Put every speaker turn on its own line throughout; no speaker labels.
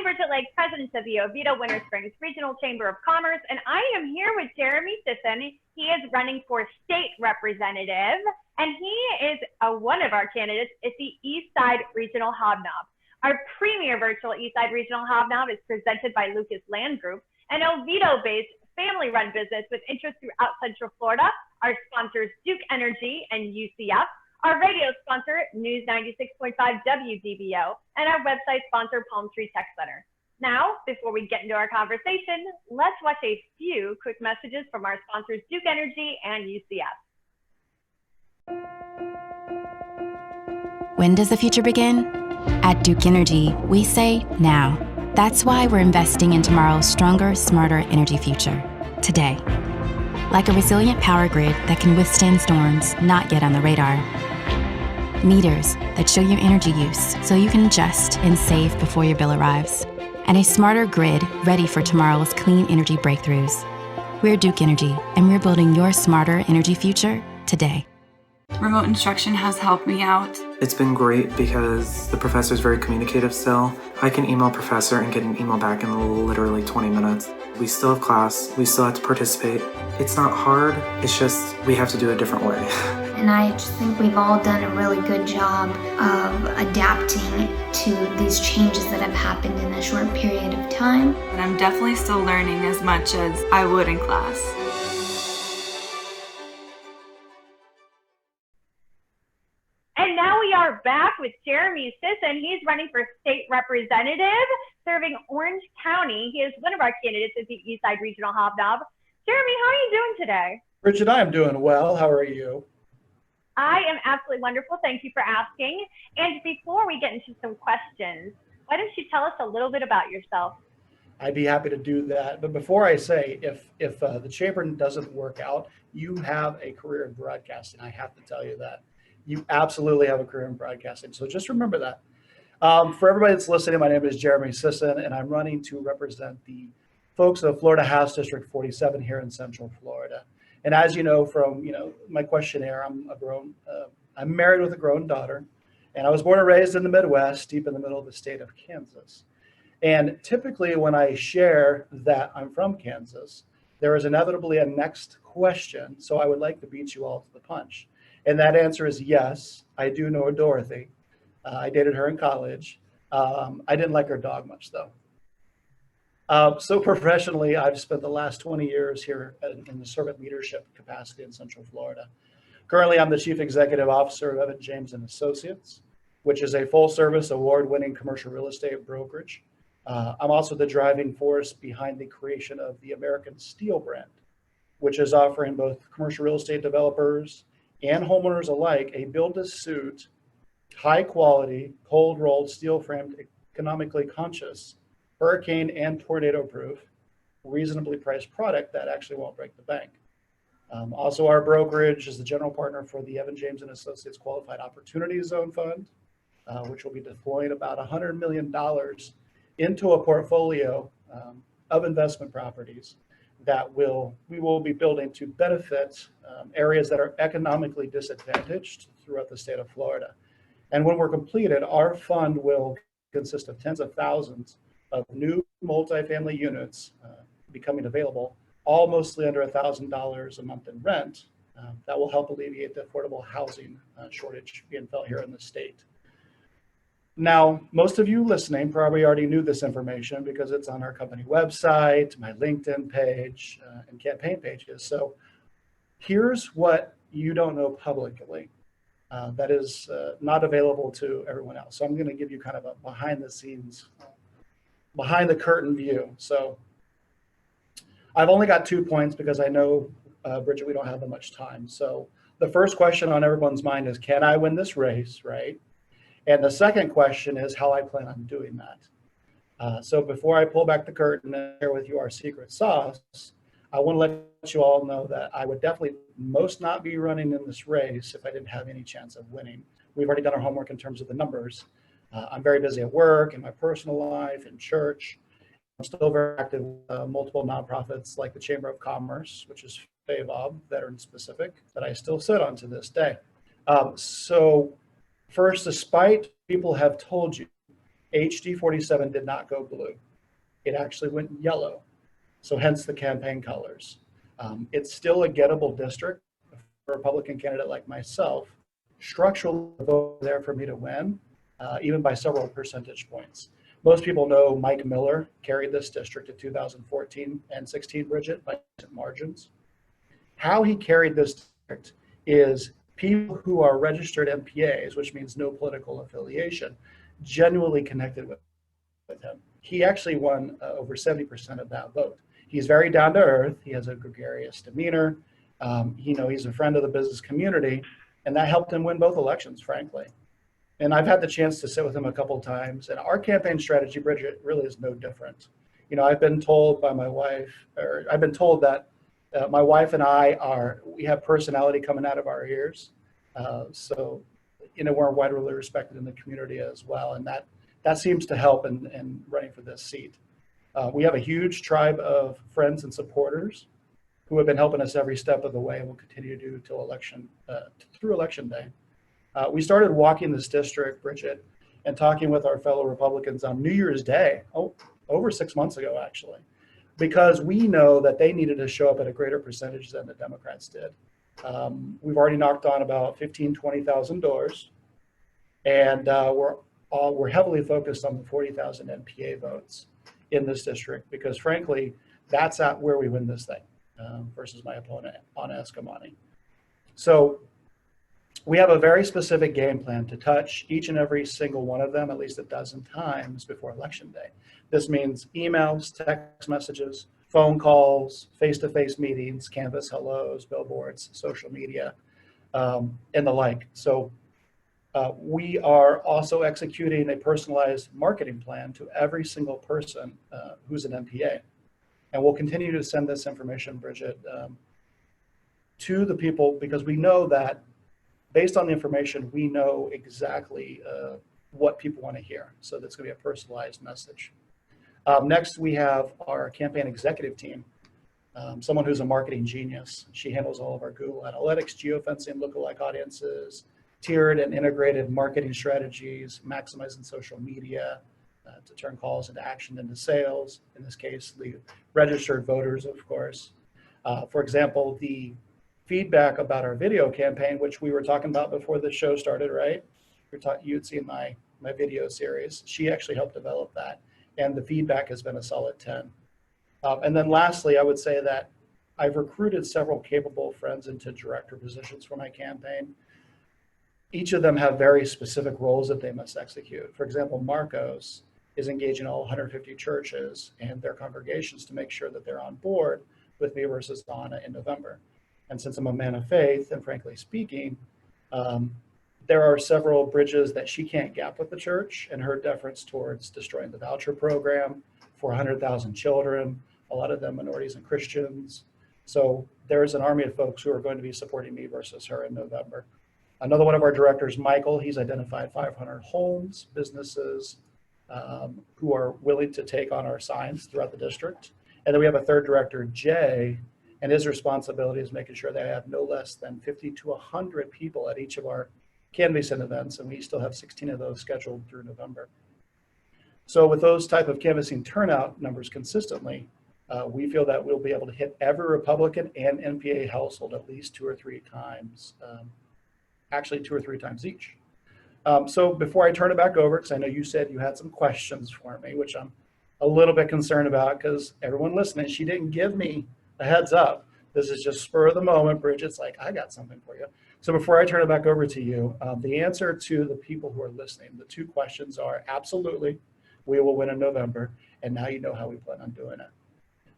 Bridget Lake, president of the Oviedo Winter Springs Regional Chamber of Commerce, and I am here with Jeremy Sisson. He is running for state representative, and he is one of our candidates at the Eastside Regional Hob Nob. Our premier virtual Eastside Regional Hob Nob is presented by Lucas Land Group, an Oviedo-based family-run business with interest throughout Central Florida. Our sponsors, Duke Energy and UCF. Our radio sponsor, News 96.5 WDBO, and our website sponsor, Palm Tree Tech Center. Now, before we get into our conversation, let's watch a few quick messages from our sponsors, Duke Energy and UCF.
When does the future begin? At Duke Energy, we say now. That's why we're investing in tomorrow's stronger, smarter energy future, today. Like a resilient power grid that can withstand storms not yet on the radar. Meters that show your energy use so you can adjust and save before your bill arrives. And a smarter grid ready for tomorrow's clean energy breakthroughs. We're Duke Energy, and we're building your smarter energy future today.
Remote instruction has helped me out.
It's been great because the professor's very communicative still. I can email professor and get an email back in literally 20 minutes. We still have class, we still have to participate. It's not hard, it's just we have to do it a different way.
And I just think we've all done a really good job of adapting to these changes that have happened in a short period of time.
And I'm definitely still learning as much as I would in class.
And now we are back with Jeremy Sisson. He's running for state representative, serving Orange County. He is one of our candidates at the Eastside Regional Hob Nob. Jeremy, how are you doing today?
Bridget, I am doing well. How are you?
I am absolutely wonderful. Thank you for asking. And before we get into some questions, why don't you tell us a little bit about yourself?
I'd be happy to do that. But before I say, if the chamber doesn't work out, you have a career in broadcasting. I have to tell you that. You absolutely have a career in broadcasting. So just remember that. For everybody that's listening, my name is Jeremy Sisson, and I'm running to represent the folks of Florida House District 47 here in Central Florida. And as you know from my questionnaire, I'm married with a grown daughter, and I was born and raised in the Midwest, deep in the middle of the state of Kansas. And typically when I share that I'm from Kansas, there is inevitably a next question. So I would like to beat you all to the punch. And that answer is yes, I do know Dorothy. I dated her in college. I didn't like her dog much though. So professionally, I've spent the last 20 years here in the servant leadership capacity in Central Florida. Currently, I'm the Chief Executive Officer of Evan James and Associates, which is a full-service, award-winning commercial real estate brokerage. I'm also the driving force behind the creation of the American Steel brand, which is offering both commercial real estate developers and homeowners alike a build-to-suit, high-quality, cold-rolled, steel-framed, economically conscious, hurricane and tornado proof, reasonably priced product that actually won't break the bank. Also, our brokerage is the general partner for the Evan James and Associates Qualified Opportunity Zone Fund, which will be deploying about $100 million into a portfolio of investment properties that we will be building to benefit areas that are economically disadvantaged throughout the state of Florida. And when we're completed, our fund will consist of tens of thousands of new multifamily units becoming available, all mostly under $1,000 a month in rent. That will help alleviate the affordable housing shortage being felt here in the state. Now, most of you listening probably already knew this information because it's on our company website, my LinkedIn page, and campaign pages. So here's what you don't know publicly that is not available to everyone else. So I'm going to give you kind of a behind the scenes, behind the curtain view. So I've only got 2 points because I know, Bridget, we don't have that much time. So the first question on everyone's mind is, can I win this race, right? And the second question is how I plan on doing that. So before I pull back the curtain and share with you our secret sauce, I want to let you all know that I would definitely most not be running in this race if I didn't have any chance of winning. We've already done our homework in terms of the numbers. I'm very busy at work, in my personal life, in church. I'm still very active with multiple nonprofits like the Chamber of Commerce, which is FAVOB, veteran specific, that I still sit on to this day. So first, despite people have told you HD47 did not go blue. It actually went yellow. So hence the campaign colors. It's still a gettable district for a Republican candidate like myself. Structural vote there for me to win, even by several percentage points. Most people know Mike Miller carried this district in 2014 and 16, Bridget, by margins. How he carried this district is people who are registered MPAs, which means no political affiliation, genuinely connected with him. He actually won over 70% of that vote. He's very down to earth. He has a gregarious demeanor. He's a friend of the business community, and that helped him win both elections, frankly. And I've had the chance to sit with him a couple of times, and our campaign strategy, Bridget, really is no different. I've been told by my wife, or I've been told that my wife and we have personality coming out of our ears. So we're widely respected in the community as well, and that seems to help in running for this seat. We have a huge tribe of friends and supporters who have been helping us every step of the way and will continue to do through election day. We started walking this district, Bridget, and talking with our fellow Republicans on New Year's Day, over 6 months ago, actually, because we know that they needed to show up at a greater percentage than the Democrats did. We've already knocked on about 20,000 doors, and we're heavily focused on the 40,000 NPA votes in this district because, frankly, that's where we win this thing versus my opponent, Anna Eskamani. So we have a very specific game plan to touch each and every single one of them at least a dozen times before Election Day. This means emails, text messages, phone calls, face-to-face meetings, canvas hellos, billboards, social media, and the like. So we are also executing a personalized marketing plan to every single person who's an MPA. And we'll continue to send this information, Bridget, to the people because we know that based on the information, we know exactly what people want to hear. So that's going to be a personalized message. Next, we have our campaign executive team, someone who's a marketing genius. She handles all of our Google Analytics, geofencing, lookalike audiences, tiered and integrated marketing strategies, maximizing social media to turn calls into action into sales. In this case, the registered voters, of course. For example, the feedback about our video campaign, which we were talking about before the show started, right? You'd seen my video series. She actually helped develop that, and the feedback has been a solid 10. And then lastly, I would say that I've recruited several capable friends into director positions for my campaign. Each of them have very specific roles that they must execute. For example, Marcos is engaging all 150 churches and their congregations to make sure that they're on board with me versus Donna in November. And since I'm a man of faith, and frankly speaking, there are several bridges that she can't gap with the church, and her deference towards destroying the voucher program for 100,000 children, a lot of them minorities and Christians. So there's an army of folks who are going to be supporting me versus her in November. Another one of our directors, Michael, he's identified 500 homes, businesses who are willing to take on our signs throughout the district. And then we have a third director, Jay, and his responsibility is making sure they have no less than 50 to 100 people at each of our canvassing events, and we still have 16 of those scheduled through November. So with those type of canvassing turnout numbers consistently, we feel that we'll be able to hit every Republican and NPA household at least 2 or 3 times, actually 2 or 3 times each. So before I turn it back over, because I know you said you had some questions for me, which I'm a little bit concerned about because everyone listening, she didn't give me a heads up. This is just spur of the moment. Bridget's like, I got something for you. So before I turn it back over to you, the answer to the people who are listening, the 2 questions are absolutely, we will win in November. And now you know how we plan on doing it.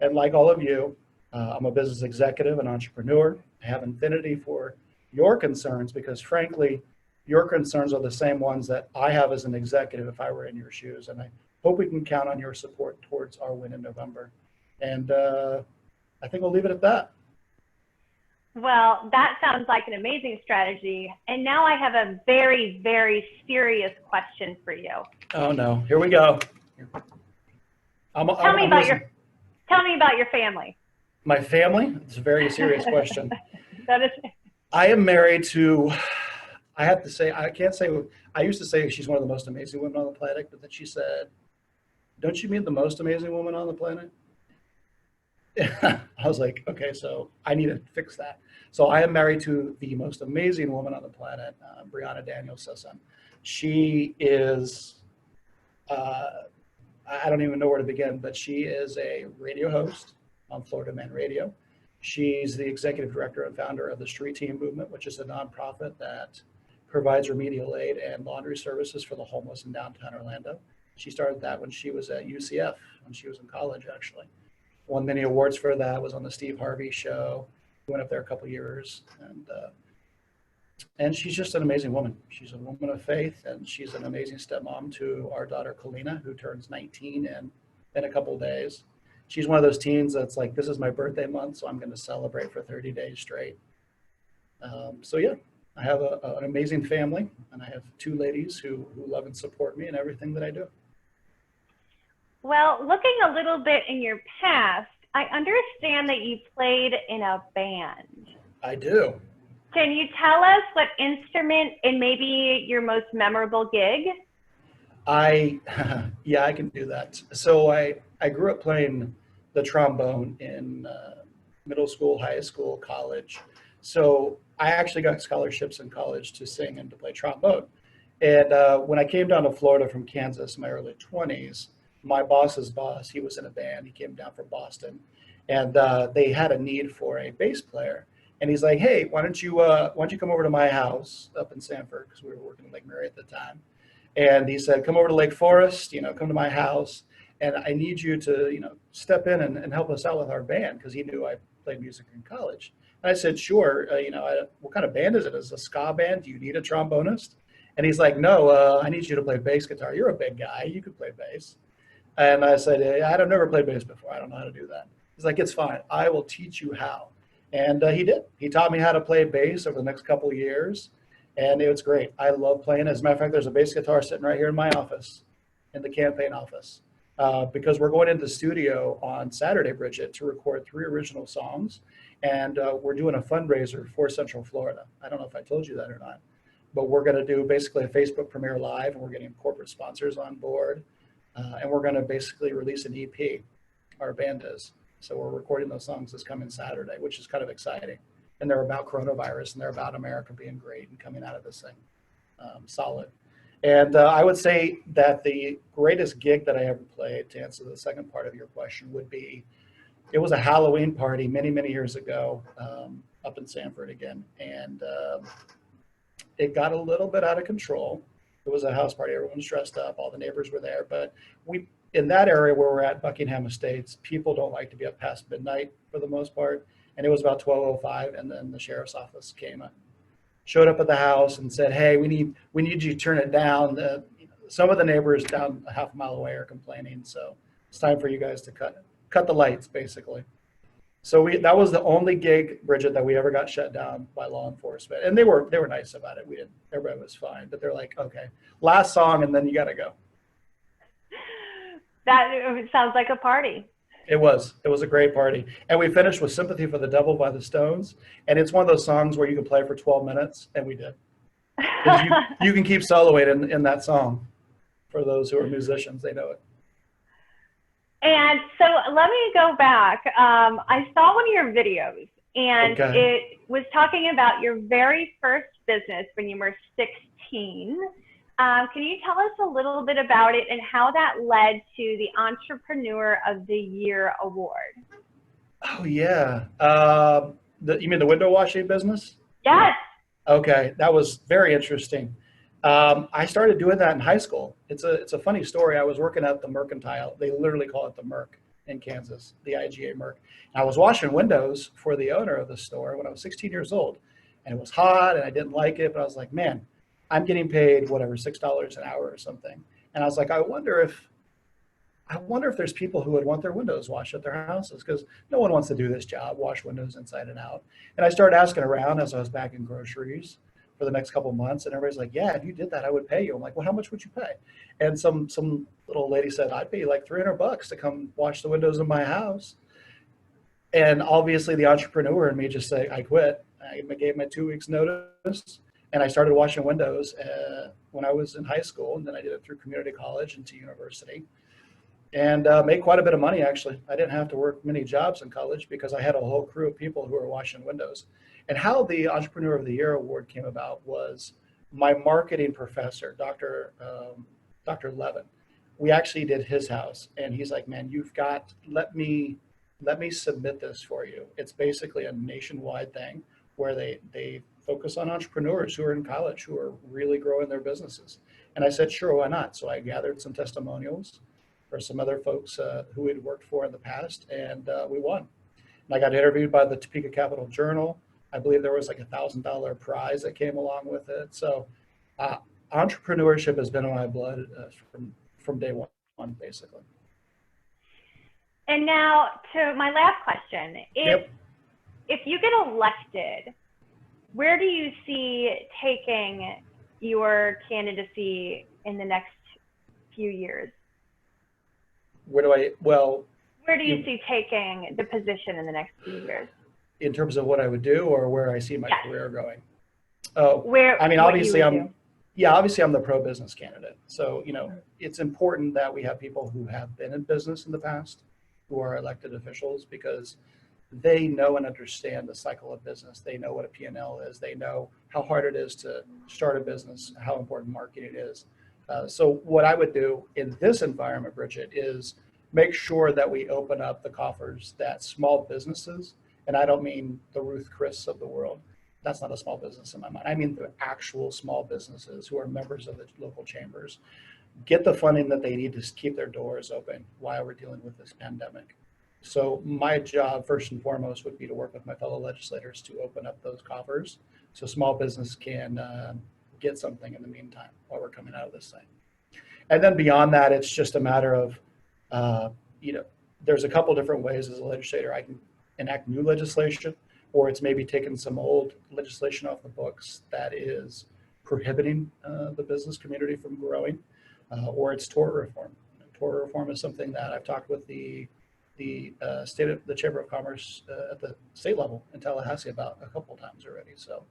And like all of you, I'm a business executive and entrepreneur. I have infinity for your concerns because frankly, your concerns are the same ones that I have as an executive if I were in your shoes. And I hope we can count on your support towards our win in November. And I think we'll leave it at that.
Well, that sounds like an amazing strategy. And now I have a very, very serious question for you.
Oh no, here we go.
Tell me about your family.
My family? It's a very serious question.
That is.
I am married to I have to say, I can't say, I used to say she's one of the most amazing women on the planet, but then she said, don't you mean the most amazing woman on the planet? I was like, okay, so I need to fix that. So I am married to the most amazing woman on the planet, Brianna Daniel Sisson. She is, I don't even know where to begin, but she is a radio host on Florida Man Radio. She's the executive director and founder of the Street Team Movement, which is a nonprofit that provides remedial aid and laundry services for the homeless in downtown Orlando. She started that when she was at UCF, when she was in college, actually. Won many awards for that, was on the Steve Harvey show, went up there a couple years, and she's just an amazing woman. She's a woman of faith, and she's an amazing stepmom to our daughter, Kalina, who turns 19 in a couple of days. She's one of those teens that's like, this is my birthday month, so I'm going to celebrate for 30 days straight. So yeah, I have an amazing family, and I have two ladies who love and support me in everything that I do.
Well, looking a little bit in your past, I understand that you played in a band.
I do.
Can you tell us what instrument and maybe your most memorable gig?
Yeah, I can do that. So I grew up playing the trombone in middle school, high school, college. So I actually got scholarships in college to sing and to play trombone. And when I came down to Florida from Kansas in my early 20s, my boss's boss, he was in a band. He came down from Boston, and they had a need for a bass player. And he's like, hey, why don't you come over to my house up in Sanford, because we were working in Lake Mary at the time. And he said, come over to Lake Forest, come to my house, and I need you to, step in and help us out with our band, because he knew I played music in college. And I said, sure. What kind of band is it? Is it a ska band? Do you need a trombonist? And he's like, no, I need you to play bass guitar. You're a big guy. You could play bass. And I said, hey, I've never played bass before. I don't know how to do that. He's like, it's fine. I will teach you how. And he did. He taught me how to play bass over the next couple of years. And it was great. I love playing. As a matter of fact, there's a bass guitar sitting right here in my office, in the campaign office, because we're going into the studio on Saturday, Bridget, to record 3 original songs. And we're doing a fundraiser for Central Florida. I don't know if I told you that or not, but we're going to do basically a Facebook premiere live, and we're getting corporate sponsors on board. And we're going to basically release an EP, our band is. So we're recording those songs this coming Saturday, which is kind of exciting. And they're about coronavirus, and they're about America being great and coming out of this thing solid. And I would say that the greatest gig that I ever played, to answer the second part of your question, would be, it was a Halloween party many, many years ago up in Sanford again. And it got a little bit out of control. It was a house party. Everyone was dressed up. All the neighbors were there. But in that area where we're at, Buckingham Estates, people don't like to be up past midnight for the most part. And it was about 12:05, and then the sheriff's office showed up at the house and said, hey, we need you to turn it down. Some of the neighbors down a half a mile away are complaining. So it's time for you guys to cut the lights, basically. So that was the only gig, Bridget, that we ever got shut down by law enforcement. And they were nice about it. Everybody was fine, but they're like, okay, last song, and then you got to go.
That sounds like a party.
It was a great party. And we finished with Sympathy for the Devil by the Stones. And it's one of those songs where you can play for 12 minutes, and we did. You can keep soloing in that song. For those who are musicians, they know it.
And so let me go back. I saw one of your videos, and It was talking about your very first business when you were 16. Can you tell us a little bit about it and how that led to the Entrepreneur of the Year award?
Oh, yeah. You mean the window washing business?
Yes.
Okay, that was very interesting. I started doing that in high school. It's a funny story. I was working at the Mercantile. They literally call it the Merc in Kansas, the IGA Merc. And I was washing windows for the owner of the store when I was 16 years old. And it was hot, and I didn't like it, but I was like, man, I'm getting paid, whatever, $6 an hour or something. And I was like, I wonder if there's people who would want their windows washed at their houses, because no one wants to do this job, wash windows inside and out. And I started asking around as I was bagging groceries for the next couple of months, and everybody's like, yeah, if you did that, I would pay you. I'm like, well, how much would you pay? And some little lady said, I'd pay you like $300 to come wash the windows in my house. And obviously the entrepreneur in me just said, I quit. I gave my 2 weeks notice, And I started washing windows when I was in high school, and then I did it through community college into university, and made quite a bit of money, actually. I didn't have to work many jobs in college because I had a whole crew of people who were washing windows. And how the Entrepreneur of the Year award came about was my marketing professor, Dr. Levin. We actually did his house, and he's like, man, let me submit this for you. It's basically a nationwide thing where they focus on entrepreneurs who are in college, who are really growing their businesses. And I said, sure, why not? So I gathered some testimonials for some other folks who we'd worked for in the past, and we won. And I got interviewed by the Topeka Capital Journal. I believe there was like $1,000 prize that came along with it. So entrepreneurship has been in my blood from day one, basically.
And now to my last question. If you get elected, where do you see taking your candidacy in the next few years?
Where do you
see taking the position in the next few years?
In terms of what I would do, or where I see my career going?
Obviously
I'm the pro-business candidate. So, it's important that we have people who have been in business in the past, who are elected officials, because they know and understand the cycle of business. They know what a P&L is. They know how hard it is to start a business, how important marketing is. So what I would do in this environment, Bridget, is make sure that we open up the coffers that small businesses, and I don't mean the Ruth Chris of the world. That's not a small business in my mind. I mean the actual small businesses who are members of the local chambers get the funding that they need to keep their doors open while we're dealing with this pandemic. So my job, first and foremost, would be to work with my fellow legislators to open up those coffers so small business can get something in the meantime while we're coming out of this thing. And then beyond that, it's just a matter of, there's a couple different ways as a legislator I can enact new legislation, or it's maybe taking some old legislation off the books that is prohibiting the business community from growing, or it's tort reform. Tort reform is something that I've talked with the Chamber of Commerce at the state level in Tallahassee about a couple of times already. So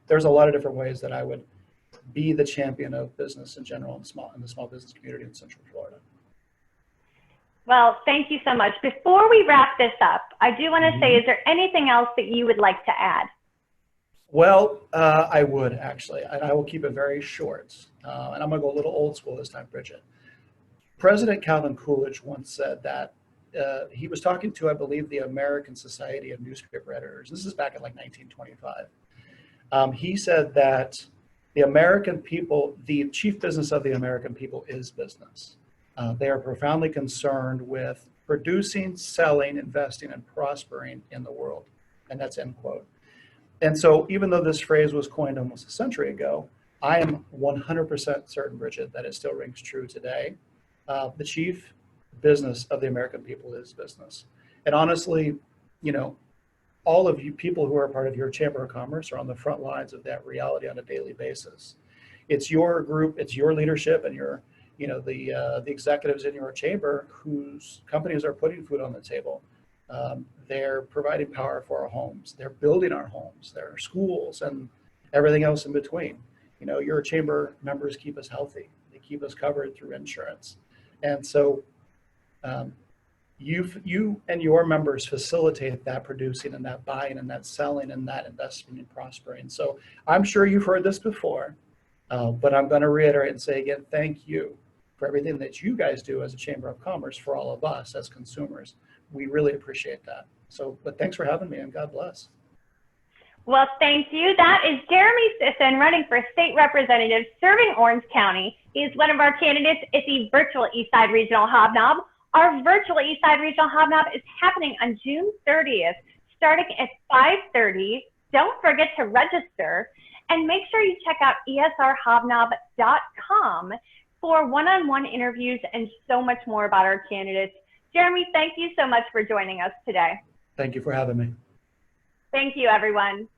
there's a lot of different ways that I would be the champion of business in general in the small business community in Central Florida.
Well, thank you so much. Before we wrap this up, I do want to say, is there anything else that you would like to add?
Well, I would actually, and I will keep it very short. And I'm going to go a little old school this time, Bridget. President Calvin Coolidge once said that he was talking to, I believe, the American Society of Newspaper Editors. This is back in like 1925. He said that the American people, the chief business of the American people is business. They are profoundly concerned with producing, selling, investing, and prospering in the world. And that's end quote. And so even though this phrase was coined almost a century ago, I am 100% certain, Bridget, that it still rings true today. The chief business of the American people is business. And honestly, all of you people who are part of your Chamber of Commerce are on the front lines of that reality on a daily basis. It's your group, it's your leadership, and the executives in your chamber whose companies are putting food on the table. They're providing power for our homes. They're building our homes, their schools, and everything else in between. Your chamber members keep us healthy. They keep us covered through insurance. And so you and your members facilitate that producing and that buying and that selling and that investing and prospering. So I'm sure you've heard this before, but I'm going to reiterate and say again, thank you for everything that you guys do as a Chamber of Commerce for all of us as consumers. We really appreciate that. But thanks for having me, and God bless.
Well, thank you. That is Jeremy Sisson running for state representative serving Orange County. He's one of our candidates at the virtual Eastside Regional Hob Nob. Our virtual Eastside Regional Hob Nob is happening on June 30th, starting at 5:30. Don't forget to register, and make sure you check out esrhobnob.com for one-on-one interviews and so much more about our candidates. Jeremy, thank you so much for joining us today.
Thank you for having me.
Thank you, everyone.